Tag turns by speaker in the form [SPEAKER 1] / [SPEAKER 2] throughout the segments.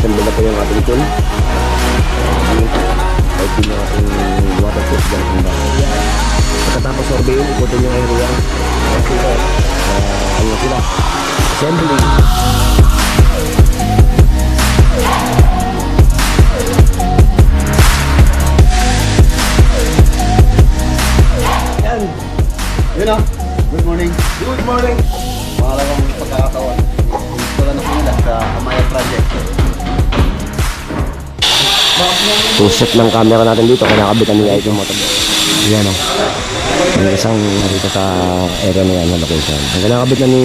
[SPEAKER 1] Naka-assemble na po yung ating tool. Kahit din yung ating waterproof dyan ang bahay. Pagkatapos surveyin, ikutin yung area. Kasi ano sila, assembly. Yan.
[SPEAKER 2] Yun o. Good morning.
[SPEAKER 1] Good morning.
[SPEAKER 2] Pangalawang pagkakataon. Install na po nila sa Amaya Project.
[SPEAKER 1] Yung set ng camera natin dito, kinakabitan nila ito yung motor. Yan o. May isang dito sa area na yan na location. Ang kinakabit na ni...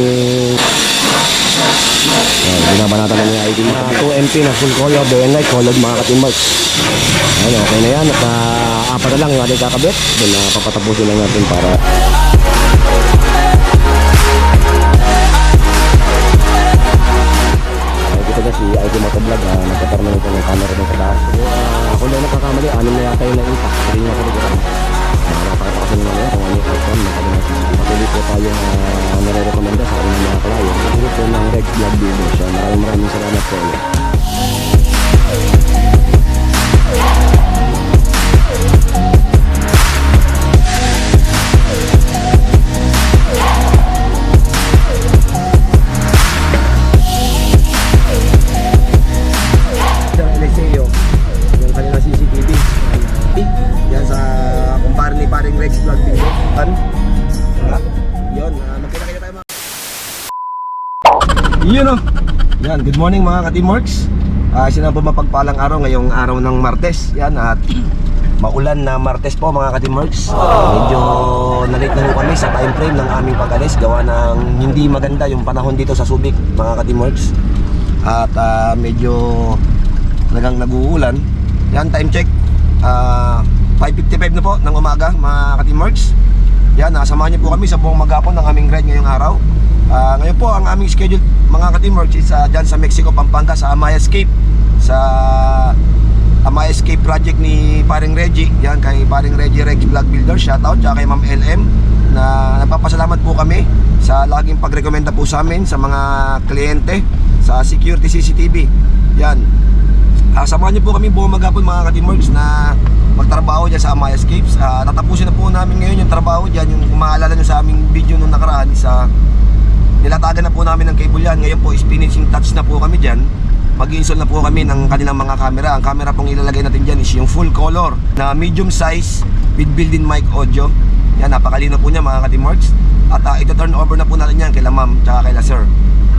[SPEAKER 1] binabanatan na niya ID. 2MP na full color, day and night, colored mga ka-teamworks. Ayun, okay na yan. At apat na lang yung ating kakabit. Then papatapusin lang natin para... Kita na si ID Motovlog, nagkatarman ito ng camera ng sa taas. Ako lang nagkakamali, 6 na yata yung na-impact. Hindi na ako nagkaroon. Napakita kasi naman yan kung ano yung outcome. Patuloy po tayo nare-recommenda sa unang mga client. Ito po ng Rex Vlog Video siya. Maraming salamat po ulit. Yung kanilang CCTV yan sa kumpare ni paring Rex Vlog Video. Yun, magkita-kita tayo mga yun o. Yan, good morning mga ka-teamworks. Isa na po mapagpalang araw ngayong araw ng Martes. Yan, at maulan na Martes po mga ka-teamworks. Medyo na-late na po kami sa time frame ng aming pag-alis. Gawa ng hindi maganda yung panahon dito sa Subic mga ka-teamworks. At medyo talagang nag-uulan. Yan, time check 5:55 na po ng umaga mga ka-teamworks. Yan, samahan niyo po kami sa buong maghapon ng aming ride ngayong araw. Ngayon po ang aming schedule mga ka-teamworks is dyan sa Mexico, Pampanga, sa Amaya Escape. Sa Amaya Escape project ni paring Reggie. Yan, kay paring Reggie Rex Vlog Builder. Shoutout, tsaka kay Ma'am LM na nagpapasalamat po kami sa laging pagrekomenda po sa amin sa mga kliyente sa security CCTV. Yan, samahan niyo po kami buong maghapon mga ka-teamworks na magtrabaho dyan sa Amaya Escapes. Tatapusin na po namin ngayon yung trabaho dyan. Yung kung maalala nyo sa aming video nung nakaraan is nilatagan na po namin ng cable yan. Ngayon po is finishing touch na po kami dyan. Mag-install na po kami ng kanilang mga camera. Ang camera pong ilalagay natin dyan is yung full color na medium size with built-in mic audio. Yan, napakalino po niya mga ka-teamworks. At ito turn over na po natin yan kay ma'am tsaka kay sir.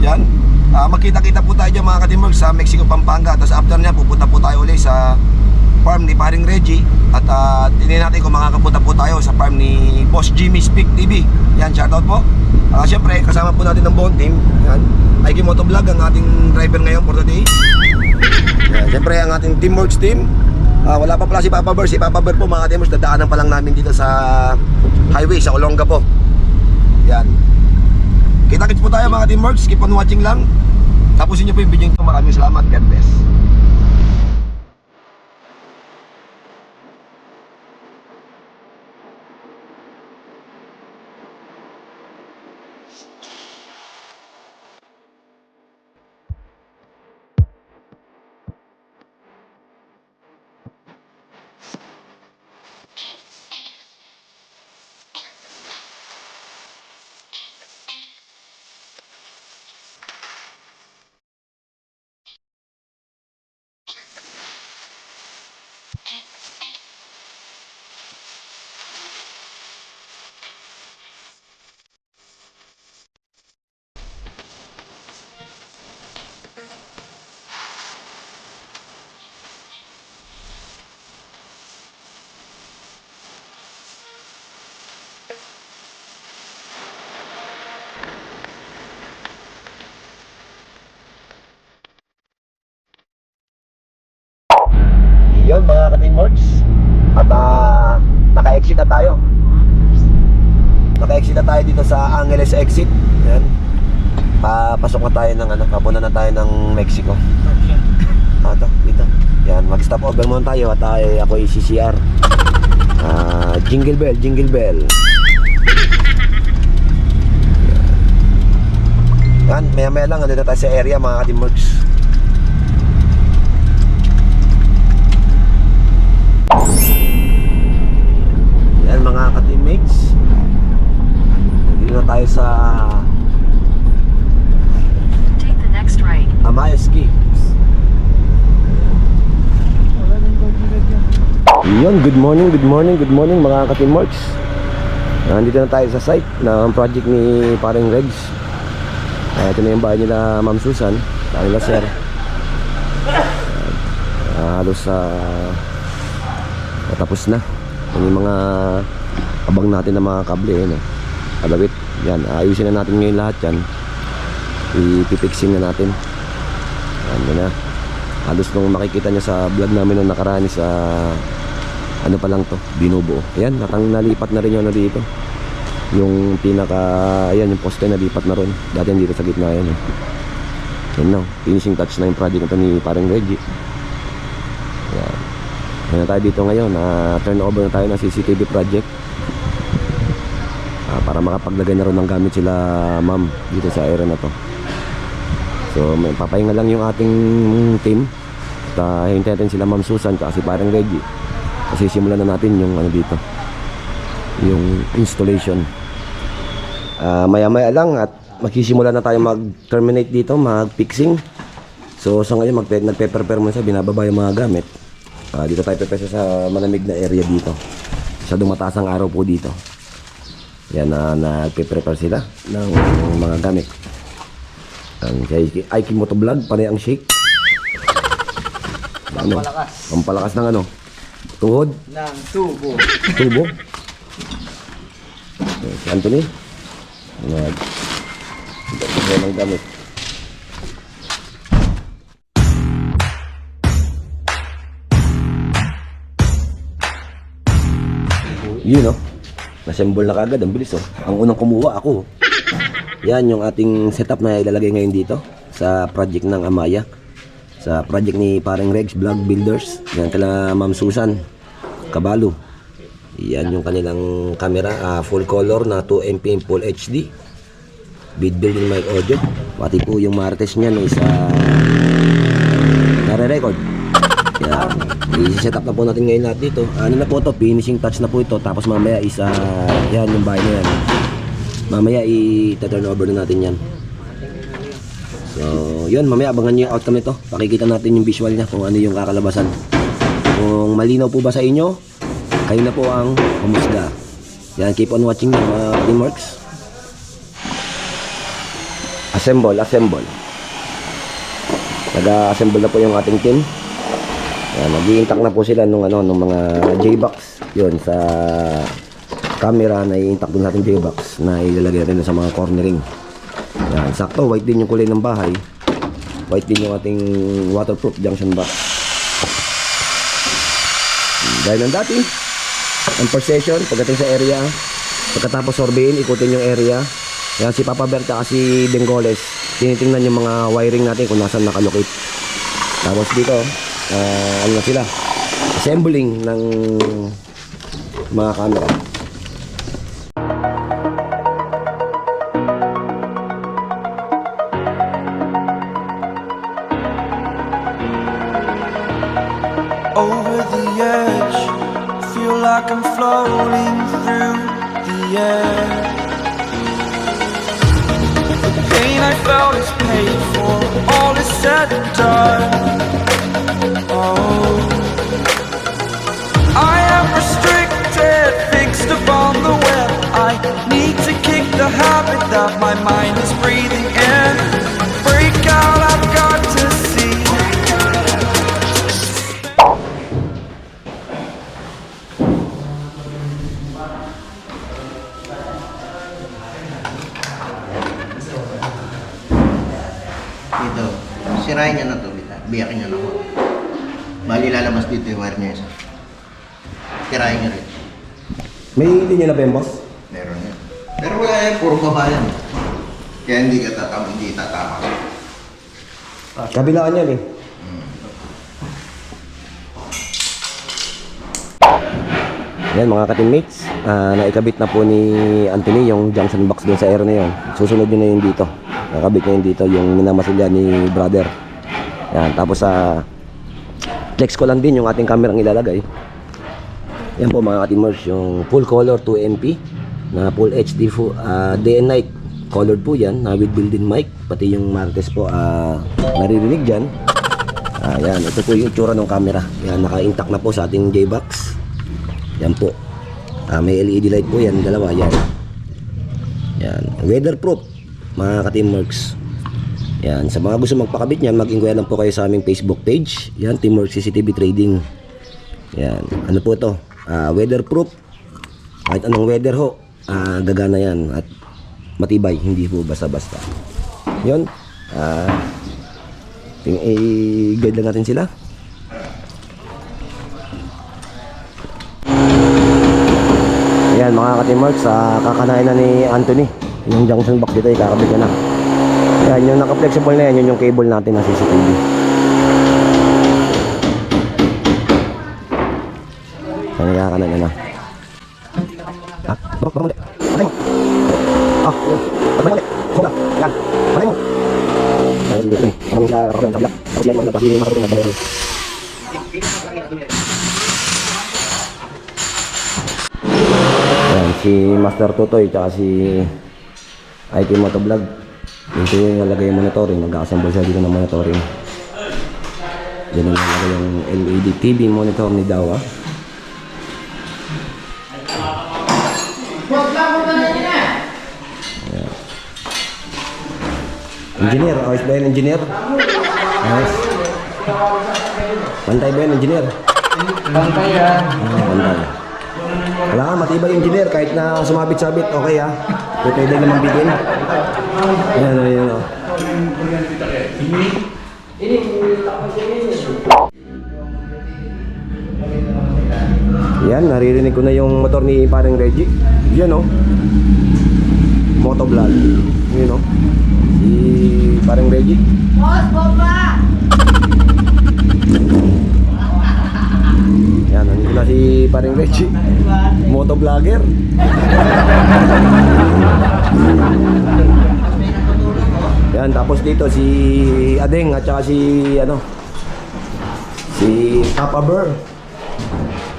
[SPEAKER 1] Yan, magkita-kita po tayo dyan mga ka-teamworks sa Mexico, Pampanga. Tapos after niya pupunta po tayo ulit sa farm ni paring Reggie. At tinin natin kung makakapunta po tayo sa farm ni Boss Jimmy Speak TV. Yan, shoutout po. Siyempre, kasama po natin ng buong team. Yan, ID Motovlog ang ating driver ngayon for today. Yan, siyempre ang ating teamworks team. Wala pa pala si Papa Bear. Si Papa Bear po mga teamworks, dadaanan pa lang namin dito sa highway, sa Olonga po. Yan, kita-kits po tayo mga teamworks. Keep on watching lang. Tapusin nyo po yung video nito. Maraming salamat. God bless. Yun mga ka-teamworks. At naka-exit na tayo. Naka-exit na tayo dito sa Angeles exit. Yan. Papasok na tayo ng papunta na tayo ng Mexico. Ito, dito. Yan, mag-stop over muna tayo at ako i-CCR. Jingle bell, jingle bell. Yan, maya-maya lang nandito tayo sa area mga ka-teamworks. Yun, good morning mga ka-teamworks. Nandito na tayo sa site ng project ni paring Regs. Ito na yung bahay nila Ma'am Susan, kanila sir. Halos tapos na. Yung mga abang natin na mga kable, kalawit. Yan, ayusin na natin ngayon lahat yan. Ipipixing na natin. Yan na. Halos nung makikita nyo sa vlog namin nung nakaraan sa ano pa lang to, binubuo. Ayan, nalipat na rin yun dito. Yung pinaka, ayan, yung poste nalipat na rin. Dati dito sa gitna yan Yan na, finishing touch na yung project nito ni parang Reggie. Ayan. Ayan na tayo dito ngayon, turn over na tayo ng CCTV project. Para makapaglagay na rin ng gamit sila ma'am dito sa area na to. So, may papahinga lang yung ating team. Hintayin natin sila Ma'am Susan kasi parang Reggie. Kasi simulan na natin yung ano dito, yung installation. Maya-maya lang at magsisimula na tayo mag-terminate dito, mag-fixing. So sa ngayon nagpe-prepare muna siya, binababa yung mga gamit. Dito tayo prepare sa malamig na area dito. Masyadong mataas ang araw po dito. Yan na nagpe-prepare sila ng mga gamit. Ang Aiking Motovlog, panay ang shake. Ano? Pampalakas ng ano? Tuhod?
[SPEAKER 2] Ng tubo.
[SPEAKER 1] Tubo? Si Anthony? Nagpapagay ng gamit. Yun nassemble na kagad, ang bilis Ang unang kumuha ako. Yan yung ating setup na ilalagay ngayon dito sa project ng Amaya. Sa project ni parang Regs Vlog Builders. Yan kala Ma'am Susan Kabalo. Yan yung kanilang camera, full color na 2MP full HD with built-in mic audio. Pati po yung martes niyan is nare-record. Yan, i-set up na po natin ngayon lahat dito. Ano na po to, finishing touch na po ito. Tapos mamaya is yan yung bahay na yan. Mamaya i-turn over na natin yan. So, yun, mamaya abangan nyo yung outcome nito. Pakikita natin yung visual niya kung ano yung kakalabasan. Kung malinaw po ba sa inyo, kayo na po ang humusga. Yan, keep on watching mga teamworks. Assemble. Nag-assemble na po yung ating team. Yan, nag-i-intact na po sila nung mga J-box. Yun, sa camera na i-intact din natin J-box na ilalagay rin sa mga cornering. Yan, sakto, white din yung kulay ng bahay. White din yung ating waterproof junction box. Dahil ng dati, ang first session, pagdating sa area, pagkatapos sorbehin, ikutin yung area. Yan, si Papa Berta kasi Bengoles, tinitingnan yung mga wiring natin kung nasan nakalocate. Tapos dito, ano na sila, assembling ng mga camera.
[SPEAKER 3] Over the edge, feel like I'm floating through the air. The pain I felt is paid for, all is said and done. Oh, I am restricted, fixed upon the web. I need to kick the habit that my mind is breathing in. Break out, I've got to see.
[SPEAKER 2] Dito, sirahin niya na to, biyakin niya na ako. Bali lalabas dito yung wire niya isa. Tirahin niya rin.
[SPEAKER 1] May linya na ba yung boss?
[SPEAKER 2] Meron yan. Pero wala yan, puro babayan. Kaya hindi tatama.
[SPEAKER 1] Kabilaan yan Yan mga ka-teammates, naikabit na po ni Anthony yung junction box doon sa area na yun. Susunod nyo na yun dito. Nakabit na yun dito yung minamasilya ni brother. Yan, tapos flex ko lang din yung ating camera ang ilalagay. Yan po mga ka-teamers, yung full color 2MP na full HD day and night colored po yan, with built-in mic. Pati yung martes po naririnig dyan. Yan, ito po yung itsura ng camera. Yan, naka-intact na po sa ating J-box. Yan po. May LED light po yan, dalawa yan. Yan, weatherproof mga ka-Teamworks. Yan, sa mga gusto magpakabit niyan, mag-inquire lang po kayo sa aming Facebook page. Yan, Teamworks CCTV Trading. Yan, ano po to? Weatherproof. Kahit anong weather ho, gagana yan at matibay, hindi po basta-basta. Yun, i-guide lang natin sila. Ayan mga ka-Teamworks, kakanain na ni Anthony yung junction box dito, ikakabit na. Ayan, yung naka-flexible na yan, yun yung cable natin ng CCTV. Ayan, ikakanain na. Bak muli. Patay mo. Patay muli. Sobra. Yan. Patay mo. Ayan, dito. Ang sa kapag ng tabla. Tapos yan, kasi makapag ng tabla. Ayan, si Master Tutoy tsaka si IT Motovlog. Dito yung nalagay yung monitoring. Nag-assemble siya dito ng monitoring. Diyan yung nalagay yung LED TV monitor ni Dawa. Engineer, ayos ba yan engineer? Ayos. Bantay ba yan engineer?
[SPEAKER 4] Bantay yan.
[SPEAKER 1] Bantay. Wala ka, matibay yung engineer. Kahit na sumabit-sabit, okay ha. Pwede naman bigyan. Ayan, ayan, o. Yan, naririnig ko na yung motor ni parang Reggie. Yan o. Motovlog. Yan o. Si parang Reggie.
[SPEAKER 5] Boss, bomba!
[SPEAKER 1] Yan, nandito na si parang Reggie. Motovlogger. Yan, tapos dito si Adeng at saka si si Papa Burr.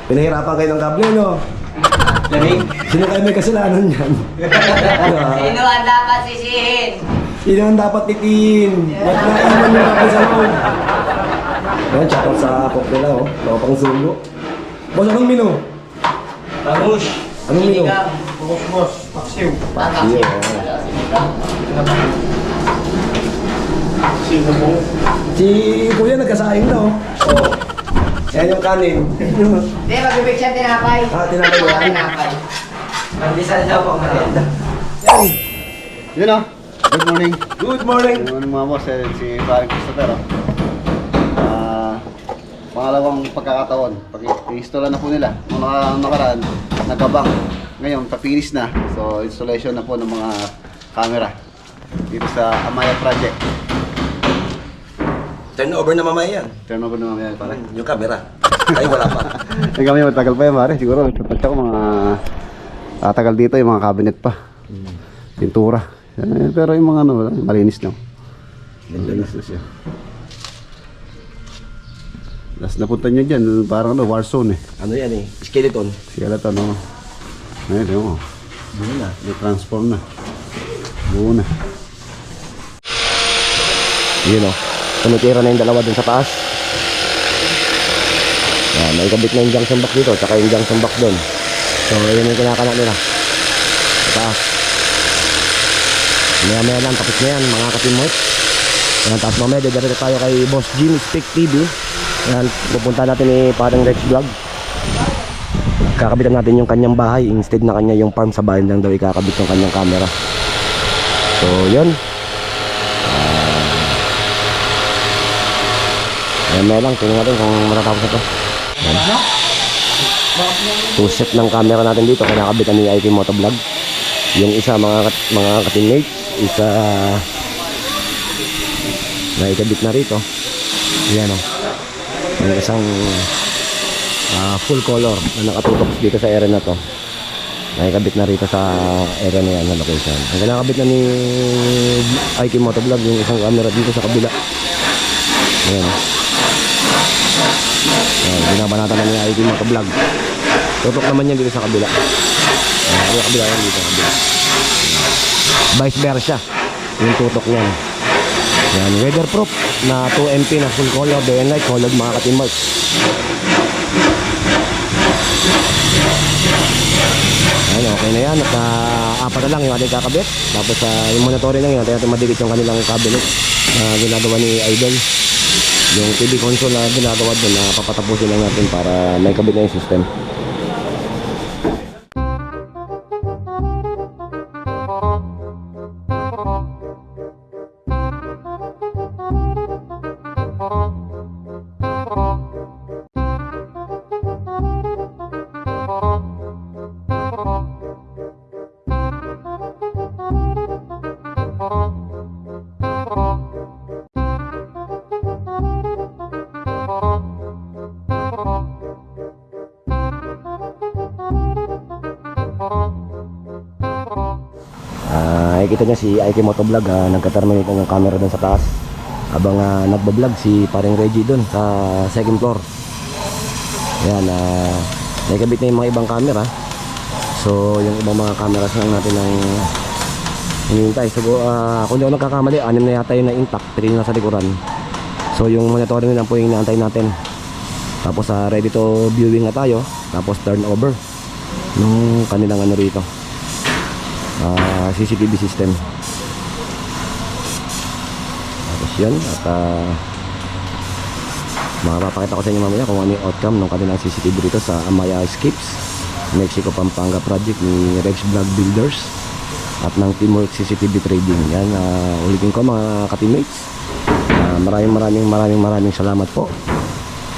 [SPEAKER 1] Pinahirapan kayo ng kable, no? Sino kayo may kasalanan yan?
[SPEAKER 5] Sino ang dapat sisihin?
[SPEAKER 1] Sino ang dapat titiin? Ba't naiwan nyo kable sa loob? Yan, check out sa cook nila, oh. Mga pang sulo. Boss, anong menu?
[SPEAKER 4] Tamush.
[SPEAKER 1] Anong menu?
[SPEAKER 4] Boss. Paksiw.
[SPEAKER 1] Paksiw,
[SPEAKER 4] Sino po?
[SPEAKER 1] Si Kuya nagkasaing na, oh. Oo. Yan yung kanin.
[SPEAKER 5] Hindi, magbibig siya tinapay.
[SPEAKER 1] Tinapay ba yan?
[SPEAKER 5] Tinapay.
[SPEAKER 4] Pandesal daw po ang merienda.
[SPEAKER 1] Yan.
[SPEAKER 2] Yun o. Good morning.
[SPEAKER 1] Good morning.
[SPEAKER 2] Good morning mga boss. Si Paring Christopher. Pangalawang pagkakataon. Pag-install na po nila. Nung nakaraan, nagkabang. Ngayon, papinis na. So, installation na po ng mga camera. Dito sa Amaya Project.
[SPEAKER 1] Turnover na mamaya yan.
[SPEAKER 2] Turnover na mamaya pare.
[SPEAKER 1] Yung camera. Ay, wala pa.
[SPEAKER 2] Kami matagal pa yan pare. Siguro, tapat ako mga tagal dito yung mga cabinet pa. Pintura. Pero yung mga malinis lang. Malinis na siya. Last napunta nyo dyan, parang Warzone eh.
[SPEAKER 1] Ano yan eh? Skeleton.
[SPEAKER 2] Skeleton, no? Ngayon, yun mo.
[SPEAKER 1] Buo na.
[SPEAKER 2] May transform na. Buo na.
[SPEAKER 1] Yun o. Tumitira na yung dalawa dun sa taas. Yan, may kabit na yung junction box dito, tsaka yung junction box dun. So, yun yung kinakana nila. Sa taas. Maya lang, tapos na yan, mga ka-Teamworks. Yan, tapos mamaya, dadarit tayo kay Boss Jimmy Speak TV. Yan, pupunta natin ni parang Rex Vlog. Kakabitan natin yung kanyang bahay. Instead na kanya yung farm sa bahay lang daw ikakabit yung kanyang camera. So, yun. Ayan lang, tingnan natin kung matatapos na ito. Two set ng camera natin dito, kinakabitan ni IT Motovlog. Yung isa mga ka-teammates, isa na ikabit na rito. Ayan o. Yung isang full color na nakatutok dito sa area na to. Nakikabit na rito sa area na yan na location. Ang kinakabit na ni IT Motovlog yung isang camera dito sa kabila. Ayan. Binabanatan na ni IT Motovlog. Tutok naman yan dito sa kabila. Yung kabila yan dito. Kabila. Vice versa. Yung tutok niyan. Yan. Weatherproof na 2MP na full color day and night colored mga ka-Teamworks. Ayun, okay na yan. At apat na lang yung ating kakabit. Tapos yung monitoring lang yun. Natin madikit yung kanilang cabinet na ginagawa ni Idol. Yung TV console na ginagawa doon na papatapusin lang natin para may kabit na yung system. Nakikita niya si IK Motovlog, nagka-terminate ng camera doon sa taas habang nagbablog si paring Reggie doon sa second floor. Ayan, nakikabit na yung mga ibang camera. So yung ibang mga cameras lang natin ang hinihintay. So kung di ako nagkakamali, 6 na yata yun na intact, 3 na sa likuran. So yung monitoring lang po yung inaantay natin. Tapos ready to viewing na tayo. Tapos turn over nung kanilang ano rito, CCTV system. Tapos yun. At mapapakita ko sa inyo mamaya kung ano yung outcome ng kanilang CCTV rito sa Amaya Escapes Mexico Pampanga project ni Rex Vlog Builders at ng Teamwork CCTV Trading. Yan, ulitin ko mga ka-teammates, maraming salamat po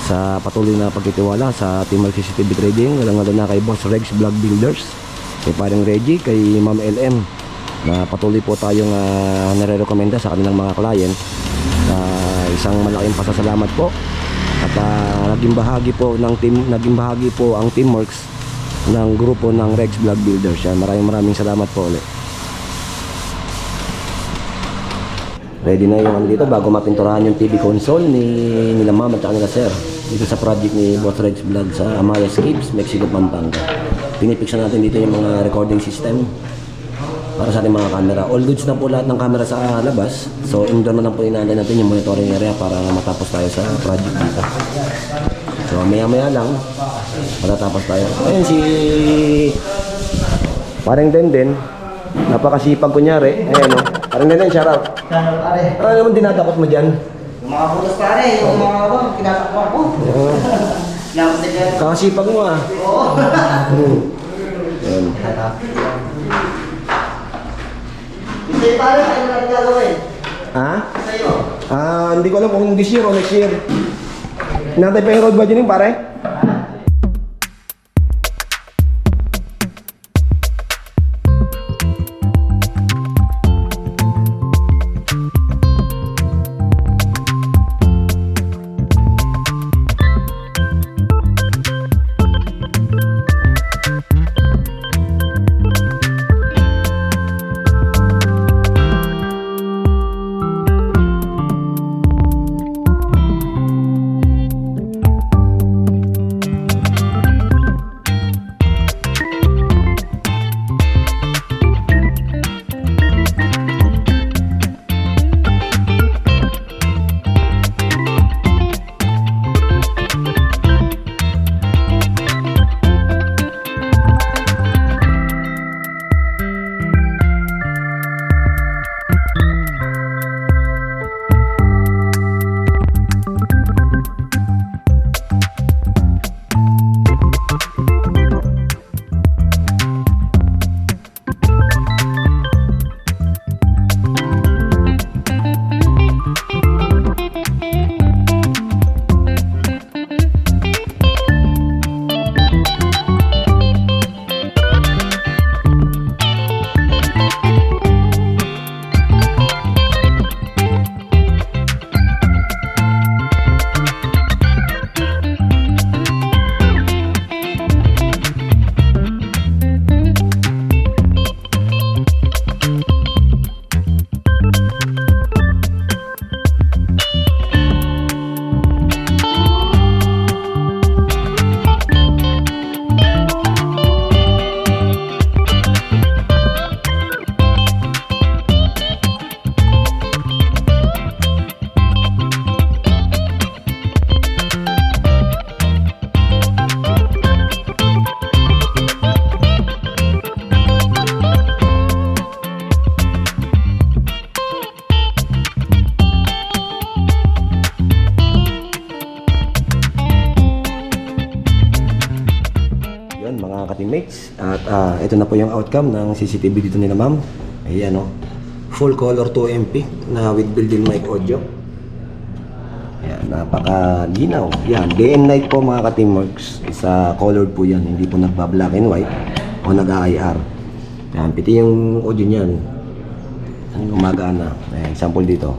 [SPEAKER 1] sa patuloy na pagtitiwala sa Teamwork CCTV Trading, walang na kay Boss Rex Vlog Builders, kay paring Reggie, kay Ma'am LM, na patuloy po tayong nare-recommenda sa kanilang mga client. Isang malaking pasasalamat po at naging bahagi po ang Teamworks ng grupo ng Rex Vlog Builders. Yan, maraming salamat po ulit. Ready na yung ano dito bago mapinturahan yung TV console nila ma'am at nila sir dito sa project ni Boss Rex Vlog sa Amaya Escapes, Mexico, Pampanga. Pinipiksan natin dito yung mga recording system para sa ating mga camera. All goods na po lahat ng camera sa labas. So indoor na lang po inaantay natin yung monitoring area para matapos tayo sa project dito. So maya lang matatapos tayo. Ayun si parang Denden, napakasipag kunyari. Ayan o, parang Denden, shout out. Ano naman dinatakot mo dyan?
[SPEAKER 5] Yung mga butas pare, yung mga kinatakpan ko.
[SPEAKER 1] Kakasipag mo ah.
[SPEAKER 5] Oo.
[SPEAKER 1] Ayan.
[SPEAKER 5] Hindi pare, ano natin gagawin?
[SPEAKER 1] Ha?
[SPEAKER 5] Sa'yo.
[SPEAKER 1] Hindi ko alam kung this year o next year. Hinantay pa yung road budgeting pare? teammates. At ito na po yung outcome ng CCTV dito nila ma'am. Ayan o. Full color 2MP na with built-in mic audio. Ayan, napaka-linaw. Yan, day and night po mga ka-teamworks. Isa colored po yan, hindi po nagba-black and white o nag-IR. Yan, piti yung audio niyan. Gumagana. Ayan, sample dito.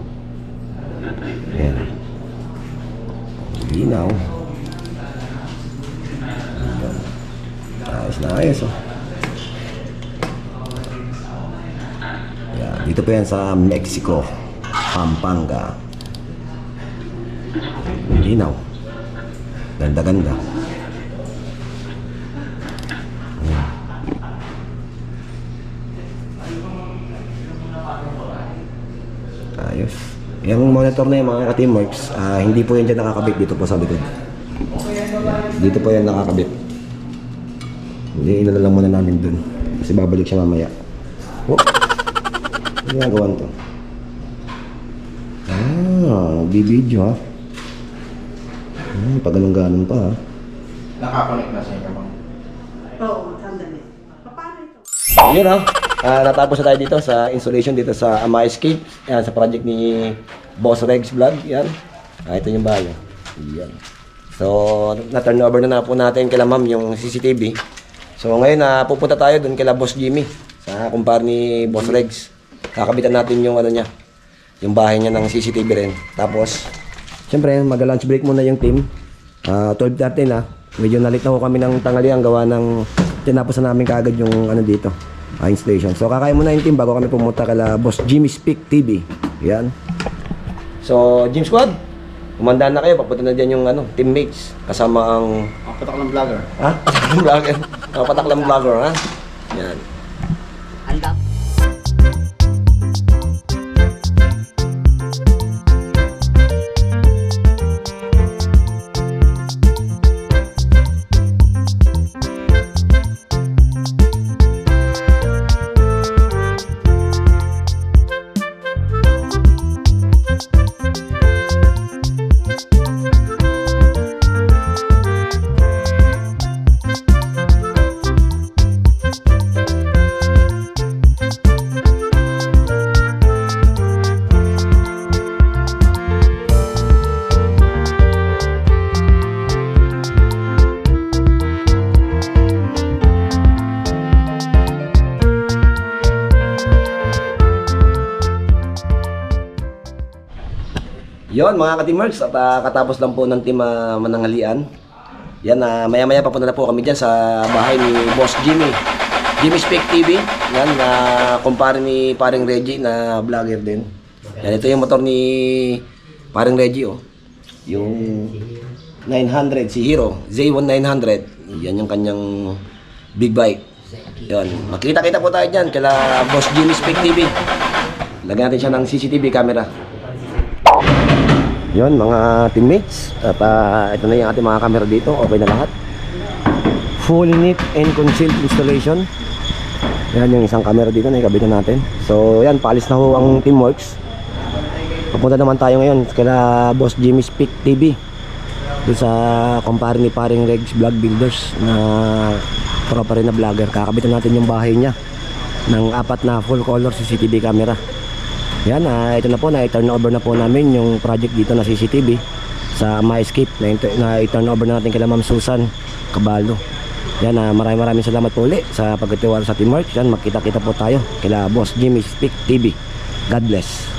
[SPEAKER 1] Ayan. Linaw. Ayos na ayos oh. Yan, dito po yan sa Mexico, Pampanga. Linaw. Ganda-ganda. Ayos. Yung monitor na yung mga ka-teamworks, hindi po yan dyan nakakabit dito po sa likod. Dito po yan nakakabit. Hindi, ilala lang muna namin dun. Kasi babalik siya mamaya. Oh! Ano ginagawan to? Bibidyo ha. Pag ganun-ganun pa ha.
[SPEAKER 2] Nakakonect na sa inyo bang?
[SPEAKER 5] Oo, sandali. Paano ito?
[SPEAKER 1] Yun ha. Natapos na tayo dito sa installation dito sa Amaya Escape. Yan, sa project ni Boss Regs Vlog. Yan. Ito yung bahay. Yan. So, na-turn over na po natin kila ma'am yung CCTV. So, ngayon pupunta tayo dun kila Boss Jimmy. Sa kumpare ni Boss Regs. Kakabitan natin yung ano niya. Yung bahay niya ng CCTV rin. Tapos, siyempre, mag-lunch break muna yung team. 12:30 na. Medyo nalit na ko kami ng tanghalian gawa ng tinapos na namin kaagad yung ano dito. Installation. So, kakain muna yung team bago kami pumunta kala Boss Jimmy Speak TV. Yan. So, Gym Squad, kumandaan na kayo. Papunta na dyan yung ano, teammates. Kasama ang...
[SPEAKER 2] Pataklang vlogger.
[SPEAKER 1] Ha? Pataklang vlogger. Pataklang vlogger, ha? Yan.
[SPEAKER 5] Handa.
[SPEAKER 1] Yon mga ka-teamworks, at katapos lang po ng team mananghalian. Yan, maya-maya papunta na po kami dyan sa bahay ni Boss Jimmy. Jimmy Speak TV. Yan, kumpare ni paring Reggie na vlogger din. Yan, ito yung motor ni paring Reggie oh. Yung 900, si Hero, Z1900. Yan yung kanyang big bike. Yan, makita-kita po tayo dyan kala Boss Jimmy Speak TV. Lagyan natin siya ng CCTV camera. Yon mga teammates, at ito na yung ating mga camera dito. Okay na lahat. Full neat and concealed installation. Yan yung isang camera dito na ikabitan natin. So yan, paalis na ho ang teamworks. Papunta naman tayo ngayon kala Boss Jimmy Speak TV, doon sa kumpare ni paring Regs Vlog Builders na proper na vlogger. Kakabitan natin yung bahay niya ng 4 na full color CCTV camera. Yan, ito na po, na-turn over na po namin yung project dito na CCTV sa Amaya Escape. Na-turn over na natin kila Ma'am Susan Cabalo. Yan, maraming salamat po ulit sa pagtitiwala sa teamwork. Yan, magkita-kita po tayo kila Boss Jimmy Speak TV. God bless.